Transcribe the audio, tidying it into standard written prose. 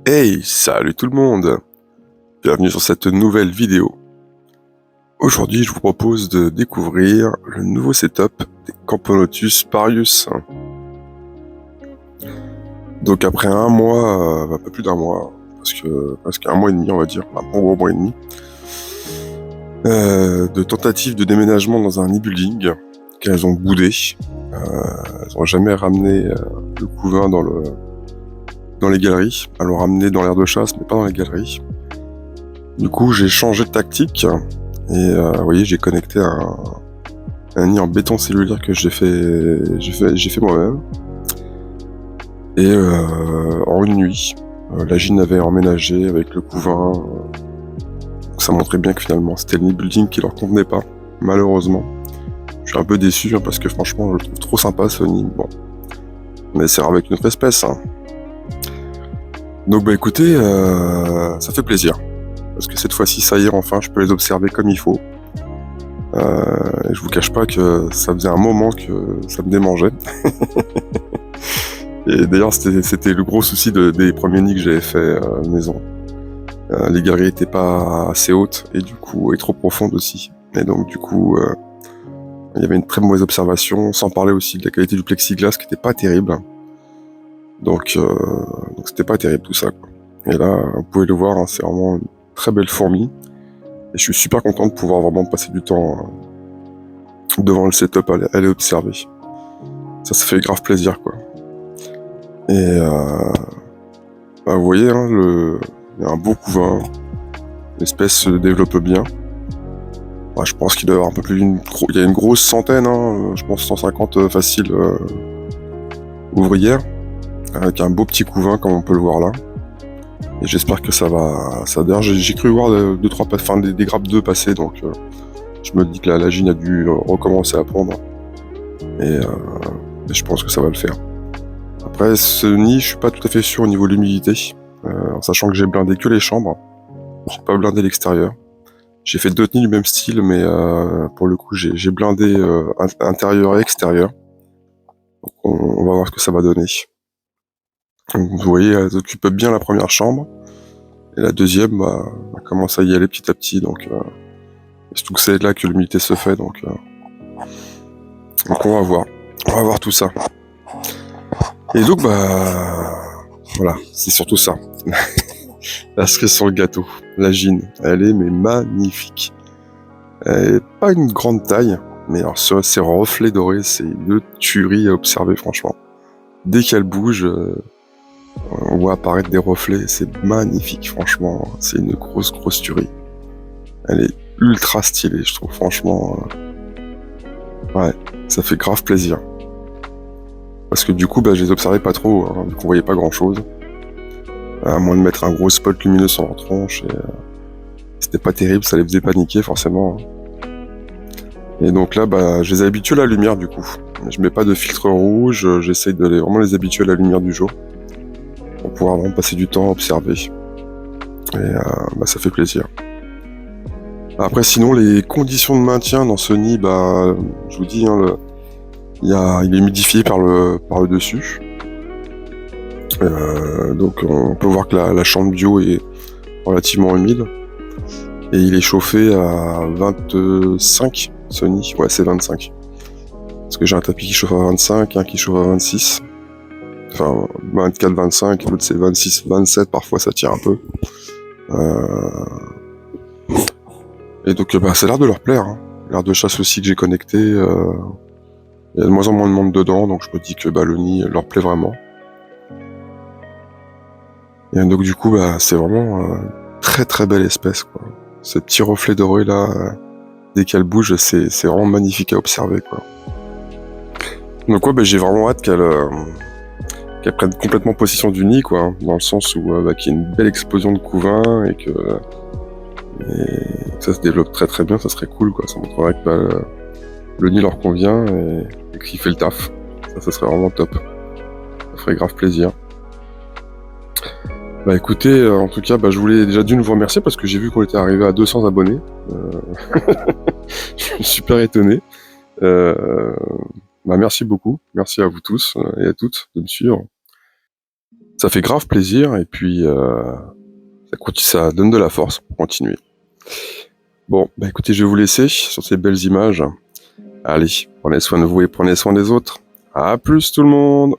Hey, salut tout le monde! Bienvenue sur cette nouvelle vidéo. Aujourd'hui, je vous propose de découvrir le nouveau setup des Camponotus Parius. Donc après un mois, un peu plus d'un mois, presque un mois et demi on va dire, un bon gros mois et demi, de tentatives de déménagement dans un e-building qu'elles ont boudé. Elles n'ont jamais ramené le couvain dans les galeries. Elles l'ont ramené dans l'aire de chasse, mais pas dans les galeries. Du coup, j'ai changé de tactique et vous voyez, j'ai connecté un nid en béton cellulaire que j'ai fait moi-même. Et en une nuit, la Gine avait emménagé avec le couvain. Donc ça montrait bien que finalement, c'était le nid building qui leur convenait pas, malheureusement. Je suis un peu déçu parce que franchement, je le trouve trop sympa ce nid. Bon, on essaiera avec une autre espèce. Donc bah écoutez, ça fait plaisir. Parce que cette fois-ci, ça y est, enfin, je peux les observer comme il faut. Et je vous cache pas que ça faisait un moment que ça me démangeait. Et d'ailleurs, c'était le gros souci des premiers nids que j'avais fait maison. Les galeries étaient pas assez hautes et du coup, et trop profondes aussi. Et donc du coup, il y avait une très mauvaise observation, sans parler aussi de la qualité du plexiglas qui était pas terrible. Donc c'était pas terrible tout ça, quoi. Et là, vous pouvez le voir, hein, c'est vraiment une très belle fourmi. Et je suis super content de pouvoir vraiment passer du temps devant le setup à les observer. Ça fait grave plaisir, quoi. Et bah, vous voyez, hein, il y a un beau couvain. L'espèce se développe bien. Bah, je pense qu'il doit y avoir un peu plus il y a une grosse centaine, hein, je pense 150 facile ouvrières, avec un beau petit couvain comme on peut le voir là. Et j'espère que ça va. D'ailleurs, j'ai cru voir des grappes 2 passer, donc je me dis que la Gine a dû recommencer à pondre. Et je pense que ça va le faire. Après, ce nid, je suis pas tout à fait sûr au niveau de l'humidité, en sachant que j'ai blindé que les chambres. J'ai pas blindé l'extérieur. J'ai fait 2 nids du même style, mais pour le coup, j'ai blindé intérieur et extérieur. Donc on va voir ce que ça va donner. Donc, vous voyez, elle occupe bien la première chambre. Et la deuxième, bah, elle commence à y aller petit à petit. Donc surtout que c'est là que l'humidité se fait. Donc on va voir. On va voir tout ça. Et donc, bah, voilà, c'est surtout ça. La cerise sur le gâteau, la Gine, elle est mais magnifique. Elle est pas une grande taille, mais alors sur ces reflets dorés, c'est une tuerie à observer franchement. Dès qu'elle bouge, on voit apparaître des reflets, c'est magnifique franchement, c'est une grosse tuerie. Elle est ultra stylée, je trouve franchement. Ouais, ça fait grave plaisir. Parce que du coup, bah, je les observais pas trop, hein, vu qu'on voyait pas grand chose. À moins de mettre un gros spot lumineux sur leur tronche, et c'était pas terrible, ça les faisait paniquer forcément. Et donc là, bah, je les ai habitués à la lumière du coup. Je mets pas de filtre rouge, j'essaye de vraiment les habituer à la lumière du jour. Pour pouvoir vraiment passer du temps à observer. Et bah, ça fait plaisir. Après sinon, les conditions de maintien dans ce nid, bah, je vous dis, hein, il est humidifié par le dessus. Donc on peut voir que la chambre bio est relativement humide. Et il est chauffé à 25, ce nid. Ouais, c'est 25. Parce que j'ai un tapis qui chauffe à 25, un qui chauffe à 26. Enfin, 24, 25, l'autre c'est 26, 27, parfois ça tire un peu. Et donc bah, ça a l'air de leur plaire. Hein. L'air de chasse aussi que j'ai connecté. Il y a de moins en moins de monde dedans, donc je me dis que bah, le nid leur plaît vraiment. Et donc du coup, bah, c'est vraiment très belle espèce, quoi. Ce petit reflet doré là, dès qu'elle bouge, c'est vraiment magnifique à observer, quoi. Donc ouais, bah, j'ai vraiment hâte qu'elle prenne complètement possession du nid, quoi, hein, dans le sens où bah, qu'il y ait une belle explosion de couvain et que ça se développe très bien, ça serait cool, quoi. Ça montrerait que bah, le nid leur convient et qu'il fait le taf. Ça serait vraiment top. Ça ferait grave plaisir. Bah écoutez, en tout cas, bah, je voulais déjà d'une vous remercier parce que j'ai vu qu'on était arrivé à 200 abonnés. Je suis super étonné. Bah merci beaucoup, merci à vous tous et à toutes de me suivre. Ça fait grave plaisir et puis ça donne de la force pour continuer. Bon, bah écoutez, je vais vous laisser sur ces belles images. Allez, prenez soin de vous et prenez soin des autres. À plus tout le monde!